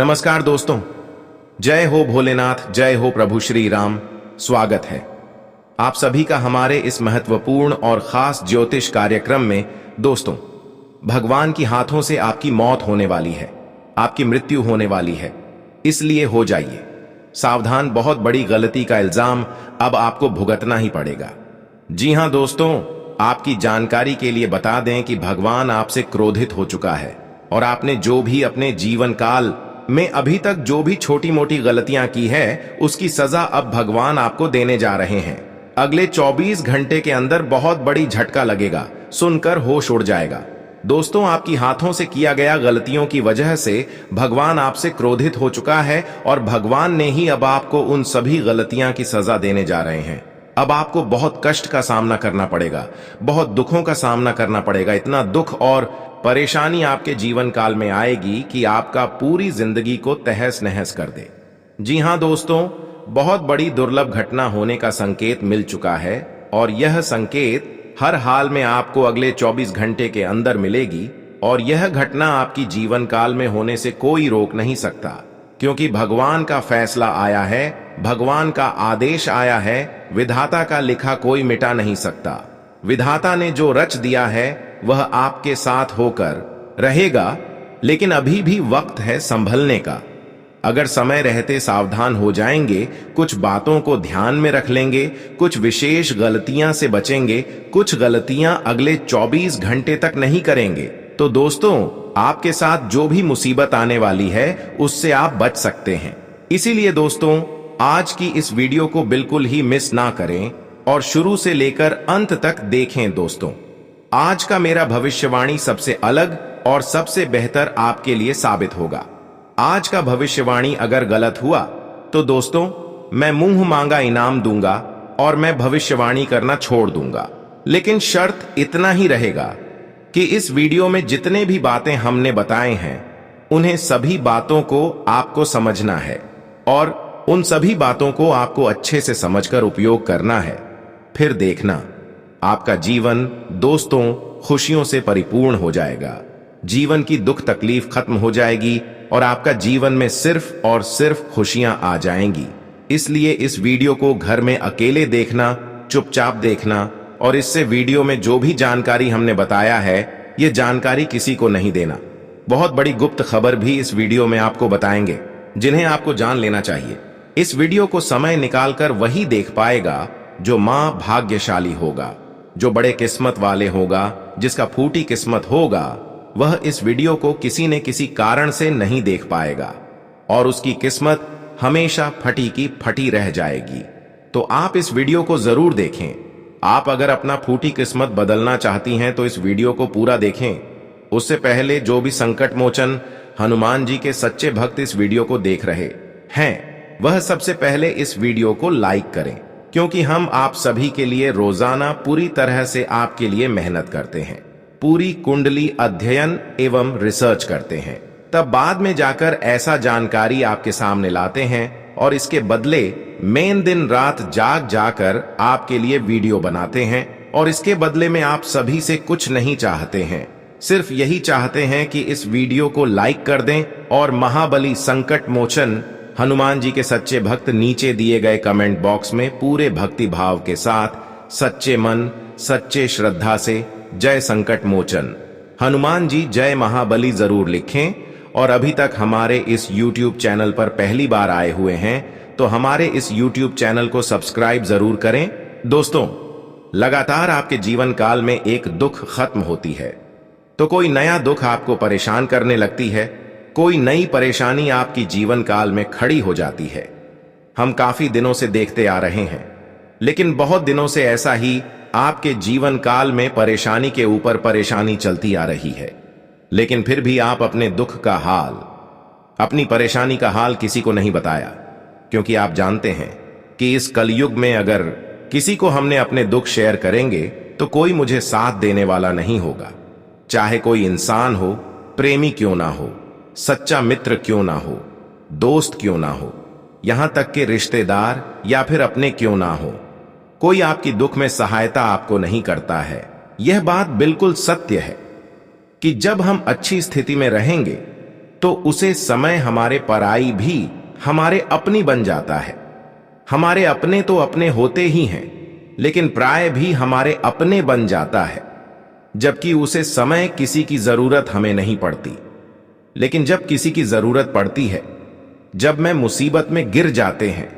नमस्कार दोस्तों, जय हो भोलेनाथ, जय हो प्रभु श्री राम। स्वागत है आप सभी का हमारे इस महत्वपूर्ण और खास ज्योतिष कार्यक्रम में। दोस्तों, भगवान की हाथों से आपकी मौत होने वाली है, आपकी मृत्यु होने वाली है, इसलिए हो जाइए सावधान। बहुत बड़ी गलती का इल्जाम अब आपको भुगतना ही पड़ेगा। जी हां दोस्तों, आपकी जानकारी के लिए बता दें कि भगवान आपसे क्रोधित हो चुका है और आपने जो भी अपने जीवन काल में अभी तक जो भी छोटी मोटी गलतियां की है, उसकी सजा अब भगवान आपको देने जा रहे हैं। अगले 24 घंटे के अंदर बहुत बड़ी झटका लगेगा, सुनकर होश उड़ जाएगा। दोस्तों, आपकी हाथों से किया गया गलतियों की वजह से भगवान आपसे क्रोधित हो चुका है और भगवान ने ही अब आपको उन सभी गलतियां की सजा देने जा रहे हैं। अब आपको बहुत कष्ट का सामना करना पड़ेगा, बहुत दुखों का सामना करना पड़ेगा। इतना दुख और परेशानी आपके जीवन काल में आएगी कि आपका पूरी जिंदगी को तहस नहस कर दे। जी हां दोस्तों, बहुत बड़ी दुर्लभ घटना होने का संकेत मिल चुका है और यह संकेत हर हाल में आपको अगले 24 घंटे के अंदर मिलेगी। और यह घटना आपकी जीवन काल में होने से कोई रोक नहीं सकता, क्योंकि भगवान का फैसला आया है, भगवान का आदेश आया है। विधाता का लिखा कोई मिटा नहीं सकता। विधाता ने जो रच दिया है वह आपके साथ होकर रहेगा, लेकिन अभी भी वक्त है संभलने का। अगर समय रहते सावधान हो जाएंगे, कुछ बातों को ध्यान में रख लेंगे, कुछ विशेष गलतियां से बचेंगे, कुछ गलतियां अगले 24 घंटे तक नहीं करेंगे, तो दोस्तों आपके साथ जो भी मुसीबत आने वाली है उससे आप बच सकते हैं। इसीलिए दोस्तों, आज की इस वीडियो को बिल्कुल ही मिस ना करें और शुरू से लेकर अंत तक देखें। दोस्तों, आज का मेरा भविष्यवाणी सबसे अलग और सबसे बेहतर आपके लिए साबित होगा। आज का भविष्यवाणी अगर गलत हुआ तो दोस्तों मैं मुंह मांगा इनाम दूंगा और मैं भविष्यवाणी करना छोड़ दूंगा। लेकिन शर्त इतना ही रहेगा कि इस वीडियो में जितने भी बातें हमने बताए हैं, उन्हें सभी बातों को आपको समझना है और उन सभी बातों को आपको अच्छे से समझकर उपयोग करना है। फिर देखना, आपका जीवन दोस्तों खुशियों से परिपूर्ण हो जाएगा। जीवन की दुख तकलीफ खत्म हो जाएगी और आपका जीवन में सिर्फ और सिर्फ खुशियां आ जाएंगी। इसलिए इस वीडियो को घर में अकेले देखना, चुपचाप देखना, और इससे वीडियो में जो भी जानकारी हमने बताया है, ये जानकारी किसी को नहीं देना। बहुत बड़ी गुप्त खबर भी इस वीडियो में आपको बताएंगे, जिन्हें आपको जान लेना चाहिए। इस वीडियो को समय निकालकर वही देख पाएगा जो मां भाग्यशाली होगा, जो बड़े किस्मत वाले होगा, जिसका फूटी किस्मत होगा। वह इस वीडियो को किसी न किसी कारण से नहीं देख पाएगा और उसकी किस्मत हमेशा फटी की फटी रह जाएगी। तो आप इस वीडियो को जरूर देखें। आप अगर अपना फूटी किस्मत बदलना चाहती हैं तो इस वीडियो को पूरा देखें। उससे पहले जो भी संकट मोचन हनुमान जी के सच्चे भक्त इस वीडियो को देख रहे हैं, वह सबसे पहले इस वीडियो को लाइक करें, क्योंकि हम आप सभी के लिए रोजाना पूरी तरह से आपके लिए मेहनत करते हैं, पूरी कुंडली अध्ययन एवं रिसर्च करते हैं। तब बाद में जाकर ऐसा जानकारी आपके सामने लाते हैं और इसके बदले मेन दिन रात जाग जाकर आपके लिए वीडियो बनाते हैं। और इसके बदले में आप सभी से कुछ नहीं चाहते हैं, सिर्फ यही चाहते हैं कि इस वीडियो को लाइक कर दें और महाबली संकट मोचन हनुमान जी के सच्चे भक्त नीचे दिए गए कमेंट बॉक्स में पूरे भक्ति भाव के साथ सच्चे मन सच्चे श्रद्धा से जय संकट मोचन हनुमान जी जय महाबली जरूर लिखें। और अभी तक हमारे इस YouTube चैनल पर पहली बार आए हुए हैं तो हमारे इस YouTube चैनल को सब्सक्राइब जरूर करें। दोस्तों, लगातार आपके जीवन काल में एक दुख खत्म होती है तो कोई नया दुख आपको परेशान करने लगती है, कोई नई परेशानी आपकी जीवन काल में खड़ी हो जाती है। हम काफी दिनों से देखते आ रहे हैं, लेकिन बहुत दिनों से ऐसा ही आपके जीवन काल में परेशानी के ऊपर परेशानी चलती आ रही है। लेकिन फिर भी आप अपने दुख का हाल, अपनी परेशानी का हाल किसी को नहीं बताया, क्योंकि आप जानते हैं कि इस कलयुग में अगर किसी को हमने अपने दुख शेयर करेंगे तो कोई मुझे साथ देने वाला नहीं होगा। चाहे कोई इंसान हो, प्रेमी क्यों ना हो, सच्चा मित्र क्यों ना हो, दोस्त क्यों ना हो, यहां तक के रिश्तेदार या फिर अपने क्यों ना हो, कोई आपकी दुख में सहायता आपको नहीं करता है। यह बात बिल्कुल सत्य है कि जब हम अच्छी स्थिति में रहेंगे तो उसे समय हमारे पराई भी हमारे अपनी बन जाता है। हमारे अपने तो अपने होते ही हैं, लेकिन प्राय भी हमारे अपने बन जाता है, जबकि उसे समय किसी की जरूरत हमें नहीं पड़ती। लेकिन जब किसी की जरूरत पड़ती है, जब मैं मुसीबत में गिर जाते हैं,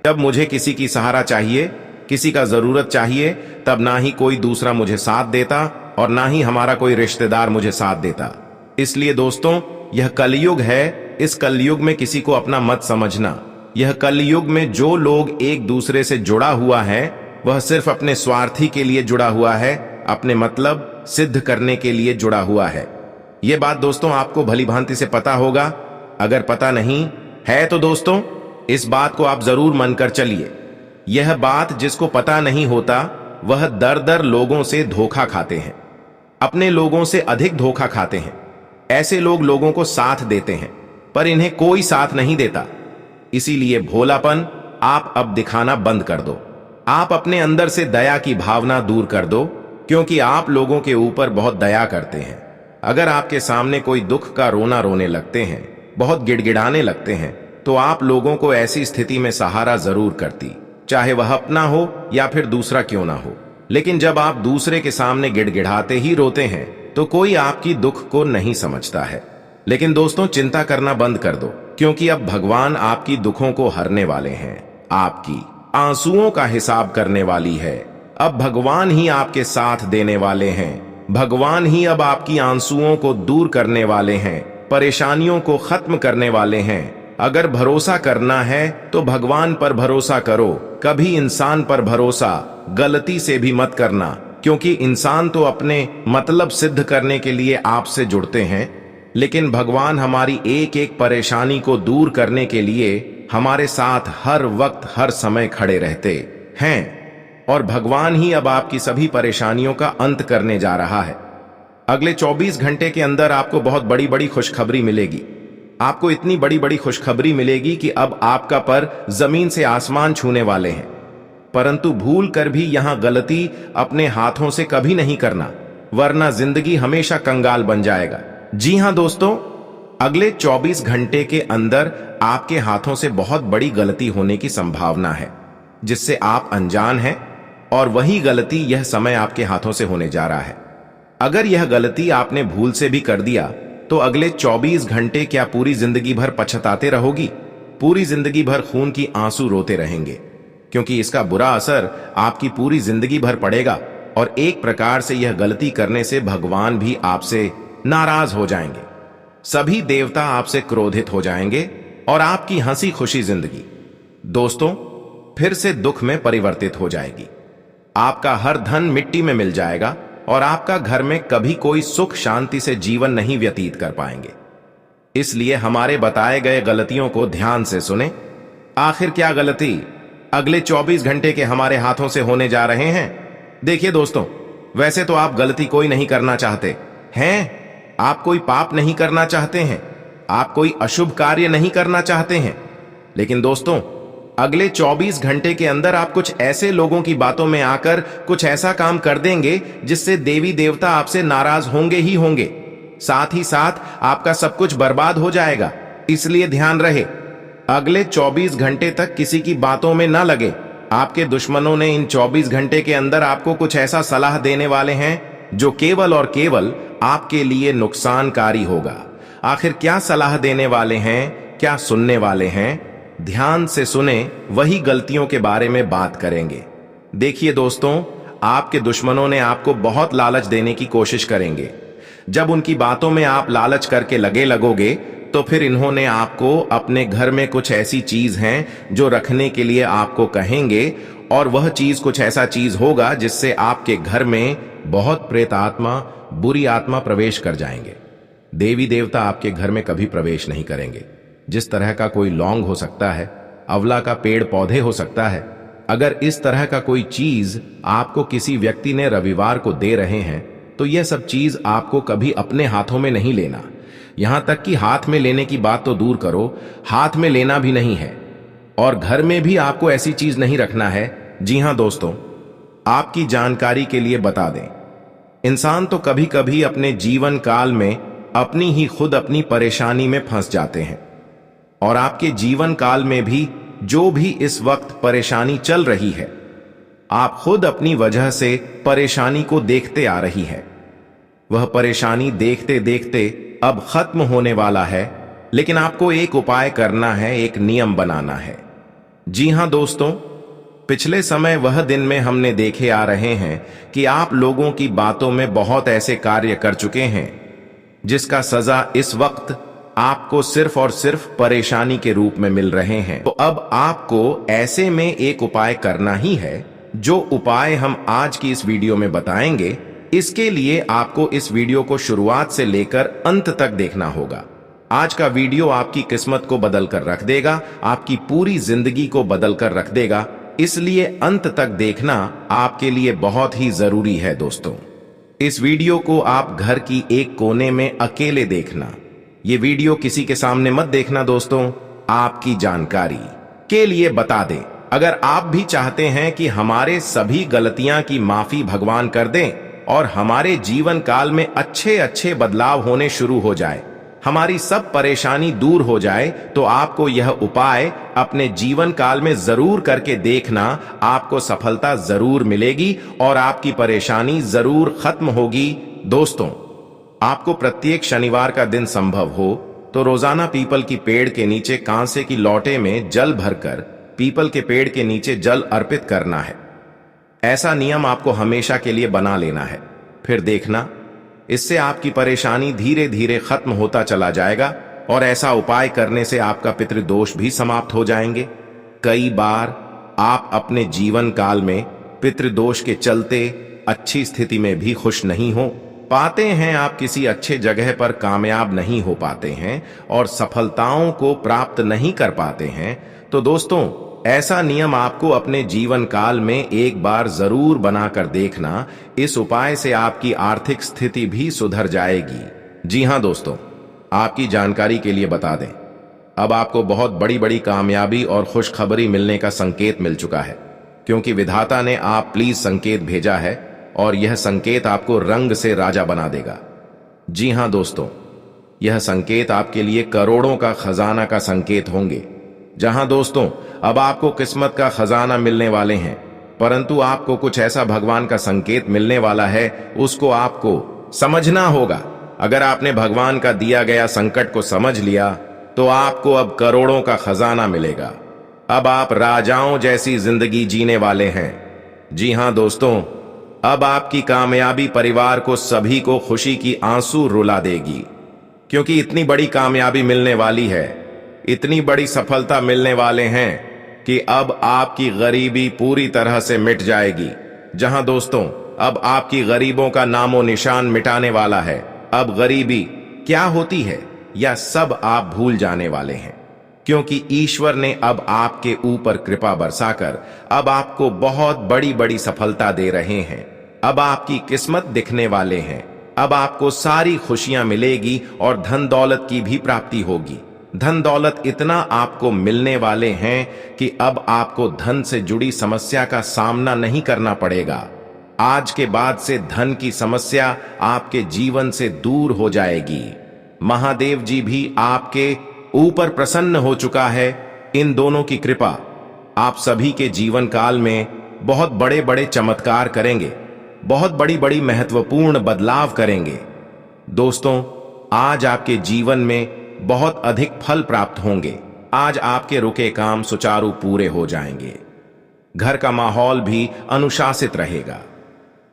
जब मुझे किसी की सहारा चाहिए, किसी का जरूरत चाहिए, तब ना ही कोई दूसरा मुझे साथ देता और ना ही हमारा कोई रिश्तेदार मुझे साथ देता। इसलिए दोस्तों, यह कलयुग है। इस कलयुग में किसी को अपना मत समझना। यह कलयुग में जो लोग एक दूसरे से जुड़ा हुआ है, वह सिर्फ अपने स्वार्थी के लिए जुड़ा हुआ है, अपने मतलब सिद्ध करने के लिए जुड़ा हुआ है। यह बात दोस्तों आपको भली भांति से पता होगा। अगर पता नहीं है तो दोस्तों, इस बात को आप जरूर मन कर चलिए। यह बात जिसको पता नहीं होता, वह दर दर लोगों से धोखा खाते हैं, अपने लोगों से अधिक धोखा खाते हैं। ऐसे लोग लोगों को साथ देते हैं, पर इन्हें कोई साथ नहीं देता। इसीलिए भोलापन आप अब दिखाना बंद कर दो। आप अपने अंदर से दया की भावना दूर कर दो, क्योंकि आप लोगों के ऊपर बहुत दया करते हैं। अगर आपके सामने कोई दुख का रोना रोने लगते हैं, बहुत गिड़गिड़ाने लगते हैं, तो आप लोगों को ऐसी स्थिति में सहारा जरूर करती, चाहे वह अपना हो या फिर दूसरा क्यों ना हो। लेकिन जब आप दूसरे के सामने गिड़गिड़ाते ही रोते हैं, तो कोई आपकी दुख को नहीं समझता है। लेकिन दोस्तों, चिंता करना बंद कर दो, क्योंकि अब भगवान आपकी दुखों को हरने वाले हैं, आपकी आंसुओं का हिसाब करने वाली है। अब भगवान ही आपके साथ देने वाले हैं। भगवान ही अब आपकी आंसुओं को दूर करने वाले हैं, परेशानियों को खत्म करने वाले हैं। अगर भरोसा करना है तो भगवान पर भरोसा करो, कभी इंसान पर भरोसा गलती से भी मत करना, क्योंकि इंसान तो अपने मतलब सिद्ध करने के लिए आपसे जुड़ते हैं, लेकिन भगवान हमारी एक एक परेशानी को दूर करने के लिए हमारे साथ हर वक्त हर समय खड़े रहते हैं। और भगवान ही अब आपकी सभी परेशानियों का अंत करने जा रहा है। अगले 24 घंटे के अंदर आपको बहुत बड़ी बड़ी खुशखबरी मिलेगी। आपको इतनी बड़ी बड़ी खुशखबरी मिलेगी कि अब आपका पर जमीन से आसमान छूने वाले हैं। परंतु भूल कर भी यहां गलती अपने हाथों से कभी नहीं करना, वरना जिंदगी हमेशा कंगाल बन जाएगा। जी हां दोस्तों, अगले 24 घंटे के अंदर आपके हाथों से बहुत बड़ी गलती होने की संभावना है, जिससे आप अनजान हैं, और वही गलती यह समय आपके हाथों से होने जा रहा है। अगर यह गलती आपने भूल से भी कर दिया, तो अगले 24 घंटे क्या पूरी जिंदगी भर पछताते रहोगी? पूरी जिंदगी भर खून की आंसू रोते रहेंगे, क्योंकि इसका बुरा असर आपकी पूरी जिंदगी भर पड़ेगा। और एक प्रकार से यह गलती करने से भगवान भी आपसे नाराज हो जाएंगे, सभी देवता आपसे क्रोधित हो जाएंगे, और आपकी हंसी खुशी जिंदगी दोस्तों फिर से दुख में परिवर्तित हो जाएगी। आपका हर धन मिट्टी में मिल जाएगा, और आपका घर में कभी कोई सुख शांति से जीवन नहीं व्यतीत कर पाएंगे। इसलिए हमारे बताए गए गलतियों को ध्यान से सुने। आखिर क्या गलती अगले 24 घंटे के हमारे हाथों से होने जा रहे हैं? देखिए दोस्तों, वैसे तो आप गलती कोई नहीं करना चाहते हैं, आप कोई पाप नहीं करना चाहते हैं, आप कोई अशुभ कार्य नहीं करना चाहते हैं। लेकिन दोस्तों, अगले 24 घंटे के अंदर आप कुछ ऐसे लोगों की बातों में आकर कुछ ऐसा काम कर देंगे जिससे देवी देवता आपसे नाराज होंगे ही होंगे, साथ ही साथ आपका सब कुछ बर्बाद हो जाएगा। इसलिए ध्यान रहे, अगले 24 घंटे तक किसी की बातों में ना लगे। आपके दुश्मनों ने इन 24 घंटे के अंदर आपको कुछ ऐसा सलाह देने वाले हैं जो केवल और केवल आपके लिए नुकसानकारी होगा। आखिर क्या सलाह देने वाले हैं, क्या सुनने वाले हैं? ध्यान से सुने, वही गलतियों के बारे में बात करेंगे। देखिए दोस्तों, आपके दुश्मनों ने आपको बहुत लालच देने की कोशिश करेंगे। जब उनकी बातों में आप लालच करके लगोगे, तो फिर इन्होंने आपको अपने घर में कुछ ऐसी चीज हैं जो रखने के लिए आपको कहेंगे, और वह चीज कुछ ऐसा चीज होगा जिससे आपके घर में बहुत प्रेत आत्मा, बुरी आत्मा प्रवेश कर जाएंगे। देवी देवता आपके घर में कभी प्रवेश नहीं करेंगे। जिस तरह का कोई लौंग हो सकता है, अवला का पेड़ पौधे हो सकता है, अगर इस तरह का कोई चीज आपको किसी व्यक्ति ने रविवार को दे रहे हैं, तो यह सब चीज आपको कभी अपने हाथों में नहीं लेना। यहां तक कि हाथ में लेने की बात तो दूर करो, हाथ में लेना भी नहीं है, और घर में भी आपको ऐसी चीज नहीं रखना है। जी हां दोस्तों, आपकी जानकारी के लिए बता दें, इंसान तो कभी कभी अपने जीवन काल में अपनी ही खुद अपनी परेशानी में फंस जाते हैं। और आपके जीवन काल में भी जो भी इस वक्त परेशानी चल रही है, आप खुद अपनी वजह से परेशानी को देखते आ रही है। वह परेशानी देखते देखते अब खत्म होने वाला है, लेकिन आपको एक उपाय करना है, एक नियम बनाना है। जी हां दोस्तों, पिछले समय वह दिन में हमने देखे आ रहे हैं कि आप लोगों की बातों में बहुत ऐसे कार्य कर चुके हैं जिसका सजा इस वक्त आपको सिर्फ और सिर्फ परेशानी के रूप में मिल रहे हैं। तो अब आपको ऐसे में एक उपाय करना ही है, जो उपाय हम आज की इस वीडियो में बताएंगे। इसके लिए आपको इस वीडियो को शुरुआत से लेकर अंत तक देखना होगा। आज का वीडियो आपकी किस्मत को बदल कर रख देगा, आपकी पूरी जिंदगी को बदल कर रख देगा, इसलिए अंत तक देखना आपके लिए बहुत ही जरूरी है। दोस्तों, इस वीडियो को आप घर की एक कोने में अकेले देखना। ये वीडियो किसी के सामने मत देखना दोस्तों। आपकी जानकारी के लिए बता दें, अगर आप भी चाहते हैं कि हमारे सभी गलतियां की माफी भगवान कर दें और हमारे जीवन काल में अच्छे अच्छे बदलाव होने शुरू हो जाए, हमारी सब परेशानी दूर हो जाए, तो आपको यह उपाय अपने जीवन काल में जरूर करके देखना। आपको सफलता जरूर मिलेगी और आपकी परेशानी जरूर खत्म होगी। दोस्तों, आपको प्रत्येक शनिवार का दिन संभव हो तो रोजाना पीपल की पेड़ के नीचे कांसे की लौटे में जल भरकर पीपल के पेड़ के नीचे जल अर्पित करना है। ऐसा नियम आपको हमेशा के लिए बना लेना है। फिर देखना, इससे आपकी परेशानी धीरे धीरे खत्म होता चला जाएगा और ऐसा उपाय करने से आपका पितृदोष भी समाप्त हो जाएंगे। कई बार आप अपने जीवन काल में पितृदोष के चलते अच्छी स्थिति में भी खुश नहीं हो पाते हैं, आप किसी अच्छे जगह पर कामयाब नहीं हो पाते हैं और सफलताओं को प्राप्त नहीं कर पाते हैं। तो दोस्तों, ऐसा नियम आपको अपने जीवन काल में एक बार जरूर बनाकर देखना। इस उपाय से आपकी आर्थिक स्थिति भी सुधर जाएगी। जी हां दोस्तों, आपकी जानकारी के लिए बता दें, अब आपको बहुत बड़ी बड़ी कामयाबी और खुशखबरी मिलने का संकेत मिल चुका है, क्योंकि विधाता ने आप प्लीज संकेत भेजा है और यह संकेत आपको रंग से राजा बना देगा। जी हां दोस्तों, यह संकेत आपके लिए करोड़ों का खजाना का संकेत होंगे। जहां दोस्तों, अब आपको किस्मत का खजाना मिलने वाले हैं, परंतु आपको कुछ ऐसा भगवान का संकेत मिलने वाला है, उसको आपको समझना होगा। अगर आपने भगवान का दिया गया संकट को समझ लिया तो आपको अब करोड़ों का खजाना मिलेगा। अब आप राजाओं जैसी जिंदगी जीने वाले हैं। जी हां दोस्तों, अब आपकी कामयाबी परिवार को सभी को खुशी की आंसू रुला देगी, क्योंकि इतनी बड़ी कामयाबी मिलने वाली है, इतनी बड़ी सफलता मिलने वाले हैं कि अब आपकी गरीबी पूरी तरह से मिट जाएगी। जहां दोस्तों, अब आपकी गरीबों का नामो निशान मिटाने वाला है। अब गरीबी क्या होती है या सब आप भूल जाने वाले हैं, क्योंकि ईश्वर ने अब आपके ऊपर कृपा बरसाकर अब आपको बहुत बड़ी बड़ी सफलता दे रहे हैं। अब आपकी किस्मत दिखने वाले हैं। अब आपको सारी खुशियां मिलेगी और धन दौलत की भी प्राप्ति होगी। धन दौलत इतना आपको मिलने वाले हैं कि अब आपको धन से जुड़ी समस्या का सामना नहीं करना पड़ेगा। आज के बाद से धन की समस्या आपके जीवन से दूर हो जाएगी। महादेव जी भी आपके ऊपर प्रसन्न हो चुका है। इन दोनों की कृपा आप सभी के जीवन काल में बहुत बड़े बड़े चमत्कार करेंगे, बहुत बड़ी बड़ी महत्वपूर्ण बदलाव करेंगे। दोस्तों, आज आपके जीवन में बहुत अधिक फल प्राप्त होंगे। आज आपके रुके काम सुचारू पूरे हो जाएंगे। घर का माहौल भी अनुशासित रहेगा।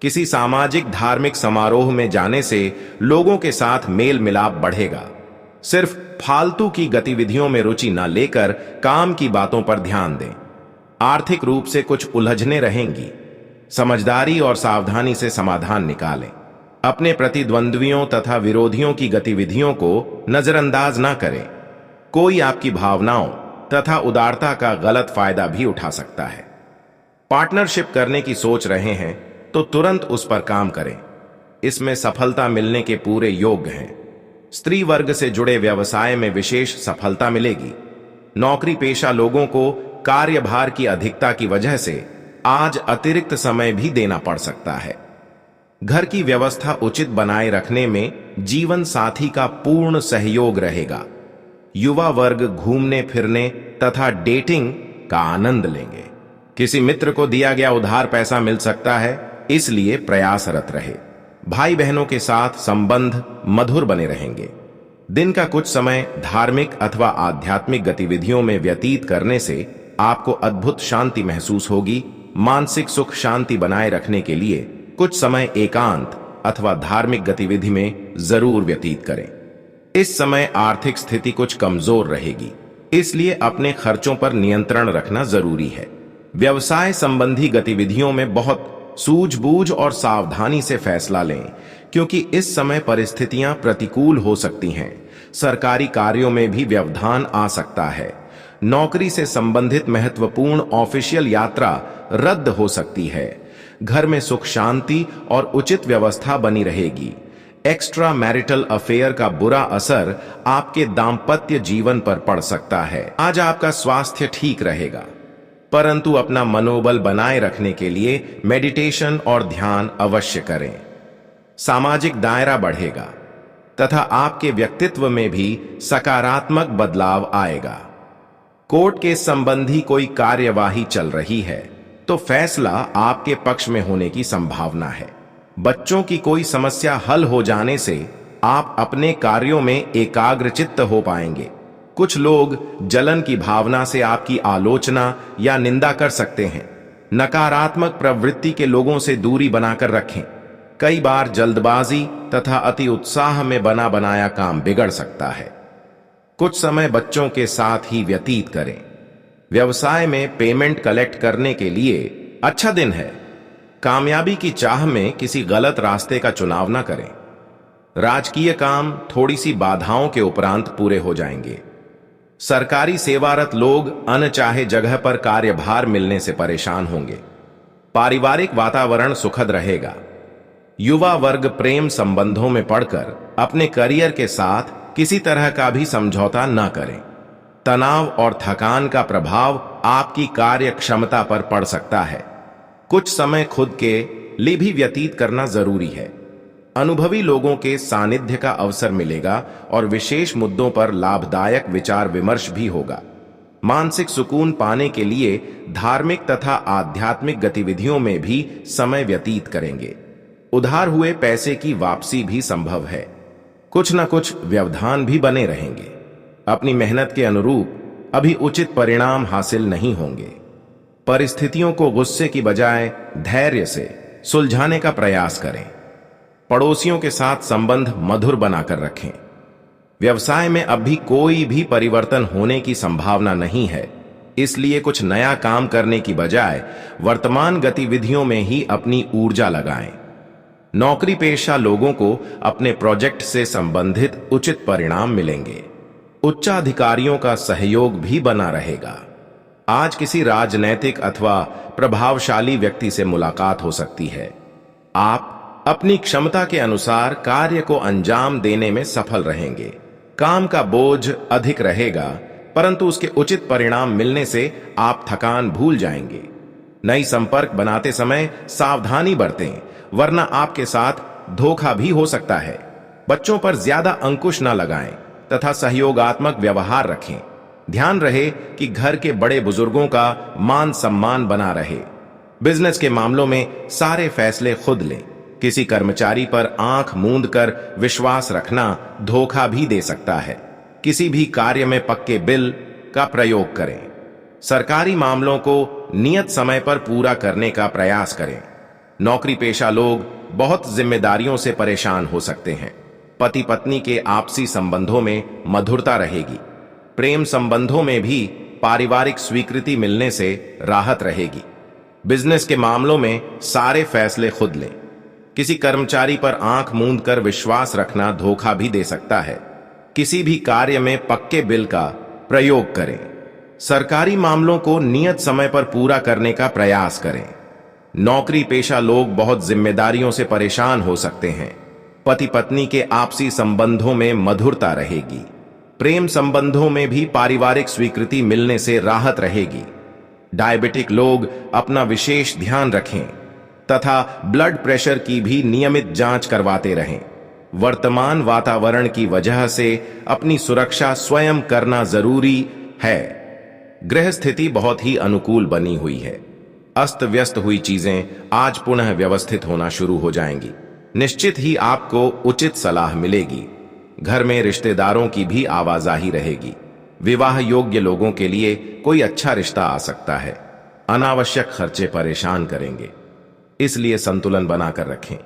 किसी सामाजिक धार्मिक समारोह में जाने से लोगों के साथ मेल मिलाप बढ़ेगा। सिर्फ फालतू की गतिविधियों में रुचि न लेकर काम की बातों पर ध्यान दें। आर्थिक रूप से कुछ उलझने रहेंगी। समझदारी और सावधानी से समाधान निकालें। अपने प्रतिद्वंद्वियों तथा विरोधियों की गतिविधियों को नजरअंदाज ना करें। कोई आपकी भावनाओं तथा उदारता का गलत फायदा भी उठा सकता है। पार्टनरशिप करने की सोच रहे हैं तो तुरंत उस पर काम करें। इसमें सफलता मिलने के पूरे योग्य हैं। स्त्री वर्ग से जुड़े व्यवसाय में विशेष सफलता मिलेगी। नौकरी पेशा लोगों को कार्यभार की अधिकता की वजह से आज अतिरिक्त समय भी देना पड़ सकता है। घर की व्यवस्था उचित बनाए रखने में जीवन साथी का पूर्ण सहयोग रहेगा। युवा वर्ग घूमने फिरने तथा डेटिंग का आनंद लेंगे। किसी मित्र को दिया गया उधार पैसा मिल सकता है, इसलिए प्रयासरत रहे। भाई बहनों के साथ संबंध मधुर बने रहेंगे। दिन का कुछ समय धार्मिक अथवा आध्यात्मिक गतिविधियों में व्यतीत करने से आपको अद्भुत शांति महसूस होगी। मानसिक सुख शांति बनाए रखने के लिए कुछ समय एकांत अथवा धार्मिक गतिविधि में जरूर व्यतीत करें। इस समय आर्थिक स्थिति कुछ कमजोर रहेगी, इसलिए अपने खर्चों पर नियंत्रण रखना जरूरी है। व्यवसाय संबंधी गतिविधियों में बहुत सूझबूझ और सावधानी से फैसला लें, क्योंकि इस समय परिस्थितियां प्रतिकूल हो सकती हैं। सरकारी कार्यों में भी व्यवधान आ सकता है। नौकरी से संबंधित महत्वपूर्ण ऑफिशियल यात्रा रद्द हो सकती है। घर में सुख शांति और उचित व्यवस्था बनी रहेगी। एक्स्ट्रा मैरिटल अफेयर का बुरा असर आपके दाम्पत्य जीवन पर पड़ सकता है। आज आपका स्वास्थ्य ठीक रहेगा, परंतु अपना मनोबल बनाए रखने के लिए मेडिटेशन और ध्यान अवश्य करें। सामाजिक दायरा बढ़ेगा तथा आपके व्यक्तित्व में भी सकारात्मक बदलाव आएगा। कोर्ट के संबंधी कोई कार्यवाही चल रही है तो फैसला आपके पक्ष में होने की संभावना है। बच्चों की कोई समस्या हल हो जाने से आप अपने कार्यों में एकाग्रचित्त हो पाएंगे। कुछ लोग जलन की भावना से आपकी आलोचना या निंदा कर सकते हैं। नकारात्मक प्रवृत्ति के लोगों से दूरी बनाकर रखें। कई बार जल्दबाजी तथा अति उत्साह में बना बनाया काम बिगड़ सकता है। कुछ समय बच्चों के साथ ही व्यतीत करें। व्यवसाय में पेमेंट कलेक्ट करने के लिए अच्छा दिन है। कामयाबी की चाह में किसी गलत रास्ते का चुनाव न करें। राजकीय काम थोड़ी सी बाधाओं के उपरांत पूरे हो जाएंगे। सरकारी सेवारत लोग अनचाहे जगह पर कार्यभार मिलने से परेशान होंगे। पारिवारिक वातावरण सुखद रहेगा। युवा वर्ग प्रेम संबंधों में पड़कर अपने करियर के साथ किसी तरह का भी समझौता न करें। तनाव और थकान का प्रभाव आपकी कार्य क्षमता पर पड़ सकता है। कुछ समय खुद के लिए भी व्यतीत करना जरूरी है। अनुभवी लोगों के सानिध्य का अवसर मिलेगा और विशेष मुद्दों पर लाभदायक विचार विमर्श भी होगा। मानसिक सुकून पाने के लिए धार्मिक तथा आध्यात्मिक गतिविधियों में भी समय व्यतीत करेंगे। उधार हुए पैसे की वापसी भी संभव है। कुछ न कुछ व्यवधान भी बने रहेंगे। अपनी मेहनत के अनुरूप अभी उचित परिणाम हासिल नहीं होंगे। परिस्थितियों को गुस्से की बजाय धैर्य से सुलझाने का प्रयास करें। पड़ोसियों के साथ संबंध मधुर बनाकर रखें। व्यवसाय में अभी कोई भी परिवर्तन होने की संभावना नहीं है, इसलिए कुछ नया काम करने की बजाय वर्तमान गतिविधियों में ही अपनी ऊर्जा लगाएं। नौकरी पेशा लोगों को अपने प्रोजेक्ट से संबंधित उचित परिणाम मिलेंगे। उच्चाधिकारियों का सहयोग भी बना रहेगा। आज किसी राजनैतिक अथवा प्रभावशाली व्यक्ति से मुलाकात हो सकती है। आप अपनी क्षमता के अनुसार कार्य को अंजाम देने में सफल रहेंगे। काम का बोझ अधिक रहेगा, परंतु उसके उचित परिणाम मिलने से आप थकान भूल जाएंगे। नई संपर्क बनाते समय सावधानी बरतें, वरना आपके साथ धोखा भी हो सकता है। बच्चों पर ज्यादा अंकुश न लगाएं तथा सहयोगात्मक व्यवहार रखें। ध्यान रहे कि घर के बड़े बुजुर्गों का मान सम्मान बना रहे। बिजनेस के मामलों में सारे फैसले खुद लें। किसी कर्मचारी पर आंख मूंद कर विश्वास रखना धोखा भी दे सकता है। किसी भी कार्य में पक्के बिल का प्रयोग करें। सरकारी मामलों को नियत समय पर पूरा करने का प्रयास करें। नौकरी पेशा लोग बहुत जिम्मेदारियों से परेशान हो सकते हैं। पति पत्नी के आपसी संबंधों में मधुरता रहेगी। प्रेम संबंधों में भी पारिवारिक स्वीकृति मिलने से राहत रहेगी। बिजनेस के मामलों में सारे फैसले खुद लें। किसी कर्मचारी पर आंख मूंद कर विश्वास रखना धोखा भी दे सकता है। किसी भी कार्य में पक्के बिल का प्रयोग करें। सरकारी मामलों को नियत समय पर पूरा करने का प्रयास करें। नौकरी पेशा लोग बहुत जिम्मेदारियों से परेशान हो सकते हैं। पति पत्नी के आपसी संबंधों में मधुरता रहेगी। प्रेम संबंधों में भी पारिवारिक स्वीकृति मिलने से राहत रहेगी। डायबिटिक लोग अपना विशेष ध्यान रखें। तथा ब्लड प्रेशर की भी नियमित जांच करवाते रहें। वर्तमान वातावरण की वजह से अपनी सुरक्षा स्वयं करना जरूरी है। ग्रह स्थिति बहुत ही अनुकूल बनी हुई है। अस्त व्यस्त हुई चीजें आज पुनः व्यवस्थित होना शुरू हो जाएंगी। निश्चित ही आपको उचित सलाह मिलेगी। घर में रिश्तेदारों की भी आवाजाही रहेगी। विवाह योग्य लोगों के लिए कोई अच्छा रिश्ता आ सकता है। अनावश्यक खर्चे परेशान करेंगे, इसलिए संतुलन बनाकर रखें।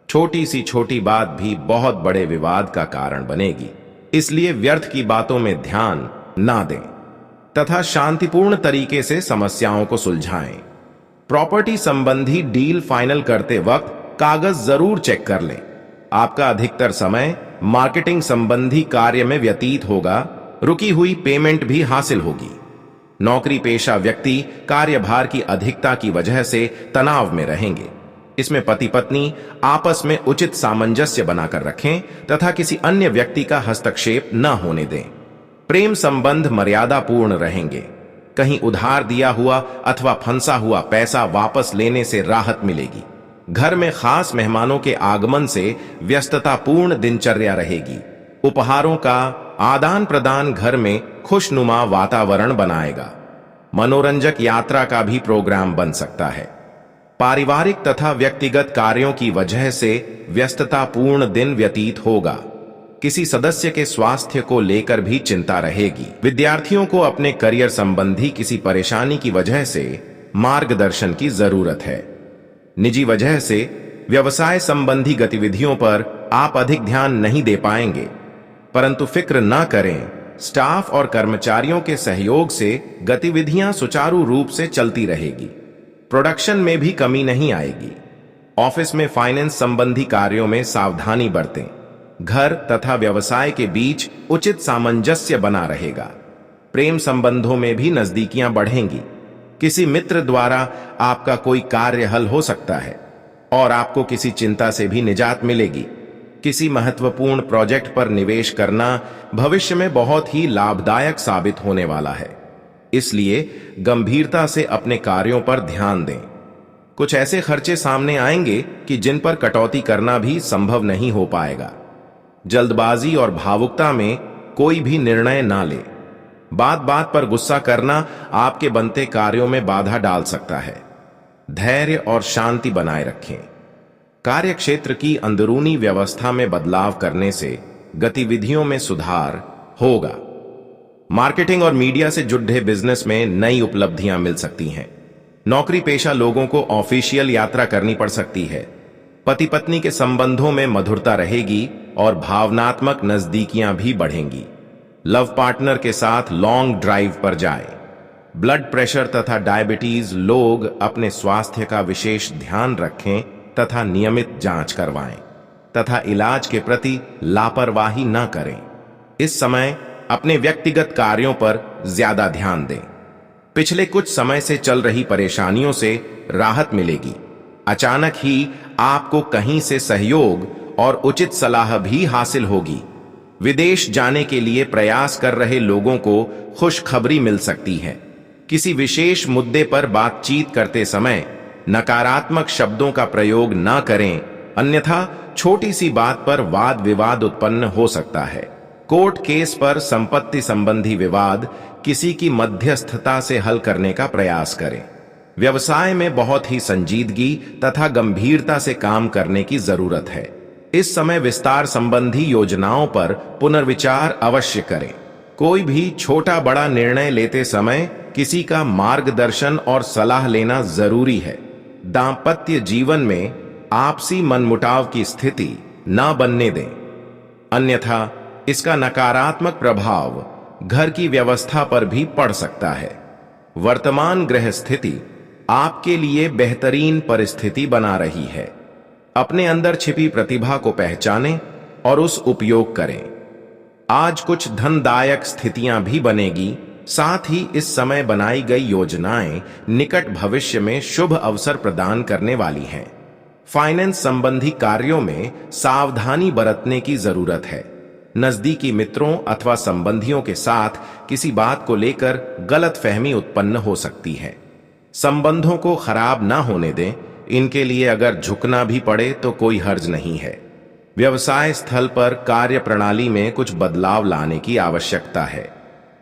छोटी सी छोटी बात भी बहुत बड़े विवाद का कारण बनेगी, इसलिए व्यर्थ की बातों में ध्यान ना दें तथा शांतिपूर्ण तरीके से समस्याओं को सुलझाएं। प्रॉपर्टी संबंधी डील फाइनल करते वक्त कागज जरूर चेक कर लें। आपका अधिकतर समय मार्केटिंग संबंधी कार्य में व्यतीत होगा। रुकी हुई पेमेंट भी हासिल होगी। नौकरी पेशा व्यक्ति कार्यभार की अधिकता की वजह से तनाव में रहेंगे। इसमें पति पत्नी आपस में उचित सामंजस्य बनाकर रखें तथा किसी अन्य व्यक्ति का हस्तक्षेप न होने दें। प्रेम संबंध मर्यादापूर्ण रहेंगे। कहीं उधार दिया हुआ अथवा फंसा हुआ पैसा वापस लेने से राहत मिलेगी। घर में खास मेहमानों के आगमन से व्यस्ततापूर्ण दिनचर्या रहेगी। उपहारों का आदान प्रदान घर में खुशनुमा वातावरण बनाएगा। मनोरंजक यात्रा का भी प्रोग्राम बन सकता है। पारिवारिक तथा व्यक्तिगत कार्यों की वजह से व्यस्ततापूर्ण दिन व्यतीत होगा। किसी सदस्य के स्वास्थ्य को लेकर भी चिंता रहेगी। विद्यार्थियों को अपने करियर संबंधी किसी परेशानी की वजह से मार्गदर्शन की जरूरत है। निजी वजह से व्यवसाय संबंधी गतिविधियों पर आप अधिक ध्यान नहीं दे पाएंगे, परंतु फिक्र न करें। स्टाफ और कर्मचारियों के सहयोग से गतिविधियां सुचारू रूप से चलती रहेगी। प्रोडक्शन में भी कमी नहीं आएगी। ऑफिस में फाइनेंस संबंधी कार्यों में सावधानी बरतें। घर तथा व्यवसाय के बीच उचित सामंजस्य बना रहेगा। प्रेम संबंधों में भी नजदीकियां बढ़ेंगी। किसी मित्र द्वारा आपका कोई कार्य हल हो सकता है और आपको किसी चिंता से भी निजात मिलेगी। किसी महत्वपूर्ण प्रोजेक्ट पर निवेश करना भविष्य में बहुत ही लाभदायक साबित होने वाला है, इसलिए गंभीरता से अपने कार्यों पर ध्यान दें। कुछ ऐसे खर्चे सामने आएंगे कि जिन पर कटौती करना भी संभव नहीं हो पाएगा। जल्दबाजी और भावुकता में कोई भी निर्णय ना ले। बात बात पर गुस्सा करना आपके बनते कार्यों में बाधा डाल सकता है। धैर्य और शांति बनाए रखें। कार्यक्षेत्र की अंदरूनी व्यवस्था में बदलाव करने से गतिविधियों में सुधार होगा। मार्केटिंग और मीडिया से जुड़े बिजनेस में नई उपलब्धियां मिल सकती हैं। नौकरी पेशा लोगों को ऑफिशियल यात्रा करनी पड़ सकती है। पति पत्नी के संबंधों में मधुरता रहेगी और भावनात्मक नजदीकियां भी बढ़ेंगी। लव पार्टनर के साथ लॉन्ग ड्राइव पर जाएं। ब्लड प्रेशर तथा डायबिटीज लोग अपने स्वास्थ्य का विशेष ध्यान रखें तथा नियमित जांच करवाएं तथा इलाज के प्रति लापरवाही न करें। इस समय अपने व्यक्तिगत कार्यों पर ज्यादा ध्यान दें। पिछले कुछ समय से चल रही परेशानियों से राहत मिलेगी। अचानक ही आपको कहीं से सहयोग और उचित सलाह भी हासिल होगी। विदेश जाने के लिए प्रयास कर रहे लोगों को खुशखबरी मिल सकती है। किसी विशेष मुद्दे पर बातचीत करते समय नकारात्मक शब्दों का प्रयोग न करें, अन्यथा छोटी सी बात पर वाद विवाद उत्पन्न हो सकता है। कोर्ट केस पर संपत्ति संबंधी विवाद किसी की मध्यस्थता से हल करने का प्रयास करें। व्यवसाय में बहुत ही संजीदगी तथा गंभीरता से काम करने की जरूरत है। इस समय विस्तार संबंधी योजनाओं पर पुनर्विचार अवश्य करें। कोई भी छोटा बड़ा निर्णय लेते समय किसी का मार्गदर्शन और सलाह लेना जरूरी है। दांपत्य जीवन में आपसी मनमुटाव की स्थिति न बनने दें, अन्यथा इसका नकारात्मक प्रभाव घर की व्यवस्था पर भी पड़ सकता है। वर्तमान ग्रह स्थिति आपके लिए बेहतरीन परिस्थिति बना रही है। अपने अंदर छिपी प्रतिभा को पहचानें और उस उपयोग करें। आज कुछ धनदायक स्थितियां भी बनेगी। साथ ही इस समय बनाई गई योजनाएं निकट भविष्य में शुभ अवसर प्रदान करने वाली हैं। फाइनेंस संबंधी कार्यों में सावधानी बरतने की जरूरत है। नजदीकी मित्रों अथवा संबंधियों के साथ किसी बात को लेकर गलतफहमी उत्पन्न हो सकती है। संबंधों को खराब ना होने दें, इनके लिए अगर झुकना भी पड़े तो कोई हर्ज नहीं है। व्यवसाय स्थल पर कार्य प्रणाली में कुछ बदलाव लाने की आवश्यकता है।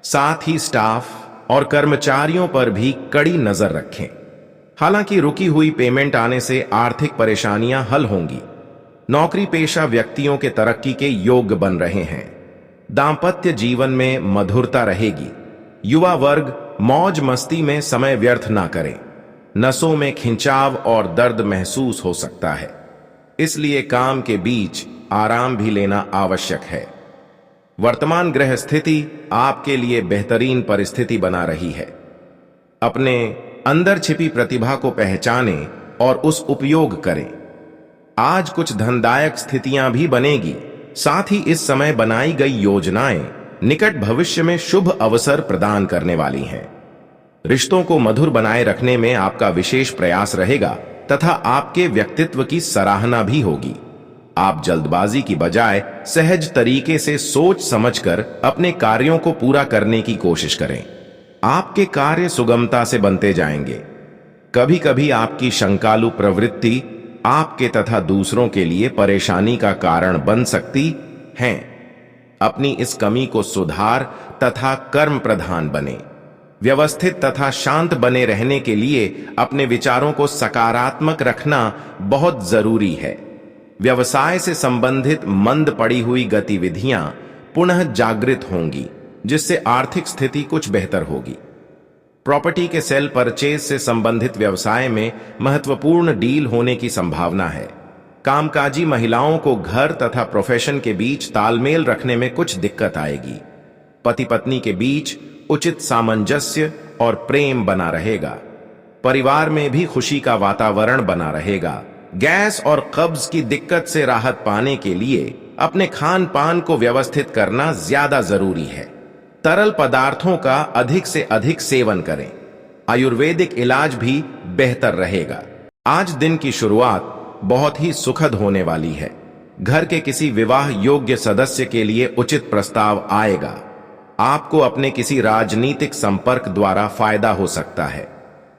साथ ही स्टाफ और कर्मचारियों पर भी कड़ी नजर रखें। हालांकि रुकी हुई पेमेंट आने से आर्थिक परेशानियां हल होंगी। नौकरी पेशा व्यक्तियों के तरक्की के योग्य बन रहे हैं। दांपत्य जीवन में मधुरता रहेगी। युवा वर्ग मौज मस्ती में समय व्यर्थ ना करें। नसों में खिंचाव और दर्द महसूस हो सकता है, इसलिए काम के बीच आराम भी लेना आवश्यक है। वर्तमान ग्रह स्थिति आपके लिए बेहतरीन परिस्थिति बना रही है। अपने अंदर छिपी प्रतिभा को पहचानें और उस उपयोग करें। आज कुछ धनदायक स्थितियां भी बनेगी। साथ ही इस समय बनाई गई योजनाएं निकट भविष्य में शुभ अवसर प्रदान करने वाली हैं। रिश्तों को मधुर बनाए रखने में आपका विशेष प्रयास रहेगा तथा आपके व्यक्तित्व की सराहना भी होगी। आप जल्दबाजी की बजाय सहज तरीके से सोच समझकर अपने कार्यों को पूरा करने की कोशिश करें। आपके कार्य सुगमता से बनते जाएंगे। कभी कभी आपकी शंकालु प्रवृत्ति आपके तथा दूसरों के लिए परेशानी का कारण बन सकती हैं। अपनी इस कमी को सुधार तथा कर्म प्रधान बने। व्यवस्थित तथा शांत बने रहने के लिए अपने विचारों को सकारात्मक रखना बहुत जरूरी है। व्यवसाय से संबंधित मंद पड़ी हुई गतिविधियां पुनः जागृत होंगी, जिससे आर्थिक स्थिति कुछ बेहतर होगी। प्रॉपर्टी के सेल परचेज से संबंधित व्यवसाय में महत्वपूर्ण डील होने की संभावना है। कामकाजी महिलाओं को घर तथा प्रोफेशन के बीच तालमेल रखने में कुछ दिक्कत आएगी। पति पत्नी के बीच उचित सामंजस्य और प्रेम बना रहेगा। परिवार में भी खुशी का वातावरण बना रहेगा। गैस और कब्ज की दिक्कत से राहत पाने के लिए अपने खान पान को व्यवस्थित करना ज्यादा जरूरी है। तरल पदार्थों का अधिक से अधिक सेवन करें। आयुर्वेदिक इलाज भी बेहतर रहेगा। आज दिन की शुरुआत बहुत ही सुखद होने वाली है। घर के किसी विवाह योग्य सदस्य के लिए उचित प्रस्ताव आएगा। आपको अपने किसी राजनीतिक संपर्क द्वारा फायदा हो सकता है।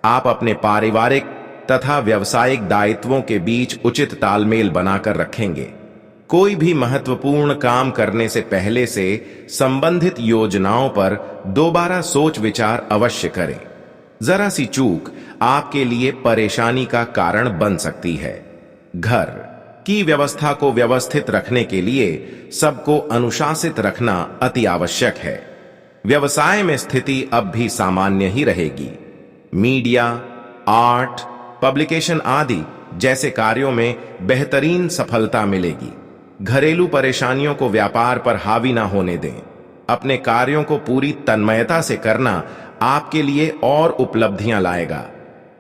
आप अपने पारिवारिक तथा व्यावसायिक दायित्वों के बीच उचित तालमेल बनाकर रखेंगे। कोई भी महत्वपूर्ण काम करने से पहले से संबंधित योजनाओं पर दोबारा सोच विचार अवश्य करें। जरा सी चूक आपके लिए परेशानी का कारण बन सकती है। घर की व्यवस्था को व्यवस्थित रखने के लिए सबको अनुशासित रखना अति आवश्यक है। व्यवसाय में स्थिति अब भी सामान्य ही रहेगी। मीडिया, आर्ट, पब्लिकेशन आदि जैसे कार्यों में बेहतरीन सफलता मिलेगी। घरेलू परेशानियों को व्यापार पर हावी ना होने दें। अपने कार्यों को पूरी तन्मयता से करना आपके लिए और उपलब्धियां लाएगा।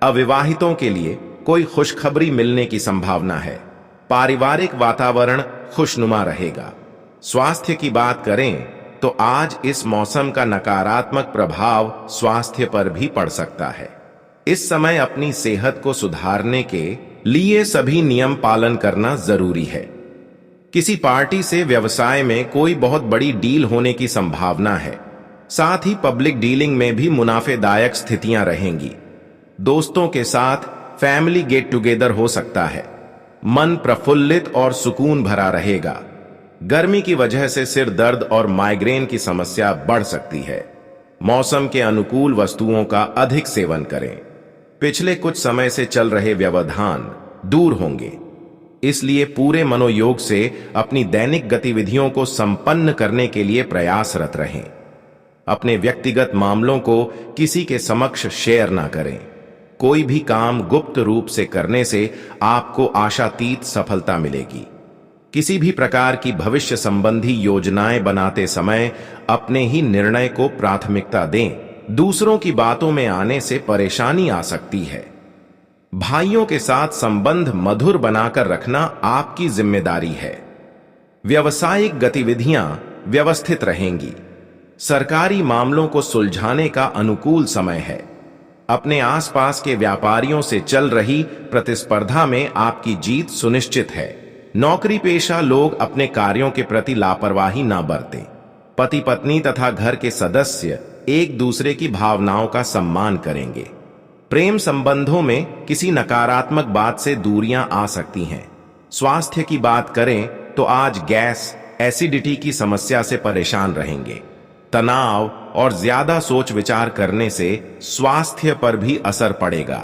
अविवाहितों के लिए कोई खुशखबरी मिलने की संभावना है। पारिवारिक वातावरण खुशनुमा रहेगा। स्वास्थ्य की बात करें तो आज इस मौसम का नकारात्मक प्रभाव स्वास्थ्य पर भी पड़ सकता है। इस समय अपनी सेहत को सुधारने के लिए सभी नियम पालन करना जरूरी है। किसी पार्टी से व्यवसाय में कोई बहुत बड़ी डील होने की संभावना है। साथ ही पब्लिक डीलिंग में भी मुनाफेदायक स्थितियां रहेंगी। दोस्तों के साथ फैमिली गेट टुगेदर हो सकता है। मन प्रफुल्लित और सुकून भरा रहेगा। गर्मी की वजह से सिर दर्द और माइग्रेन की समस्या बढ़ सकती है। मौसम के अनुकूल वस्तुओं का अधिक सेवन करें। पिछले कुछ समय से चल रहे व्यवधान दूर होंगे, इसलिए पूरे मनोयोग से अपनी दैनिक गतिविधियों को संपन्न करने के लिए प्रयासरत रहें। अपने व्यक्तिगत मामलों को किसी के समक्ष शेयर ना करें। कोई भी काम गुप्त रूप से करने से आपको आशातीत सफलता मिलेगी। किसी भी प्रकार की भविष्य संबंधी योजनाएं बनाते समय अपने ही निर्णय को प्राथमिकता दें। दूसरों की बातों में आने से परेशानी आ सकती है। भाइयों के साथ संबंध मधुर बनाकर रखना आपकी जिम्मेदारी है। व्यावसायिक गतिविधियां व्यवस्थित रहेंगी। सरकारी मामलों को सुलझाने का अनुकूल समय है। अपने आसपास के व्यापारियों से चल रही प्रतिस्पर्धा में आपकी जीत सुनिश्चित है। नौकरी पेशा लोग अपने कार्यों के प्रति लापरवाही ना बरतें। पति पत्नी तथा घर के सदस्य एक दूसरे की भावनाओं का सम्मान करेंगे। प्रेम संबंधों में किसी नकारात्मक बात से दूरियां आ सकती हैं। स्वास्थ्य की बात करें तो आज गैस, एसिडिटी की समस्या से परेशान रहेंगे। तनाव और ज्यादा सोच विचार करने से स्वास्थ्य पर भी असर पड़ेगा।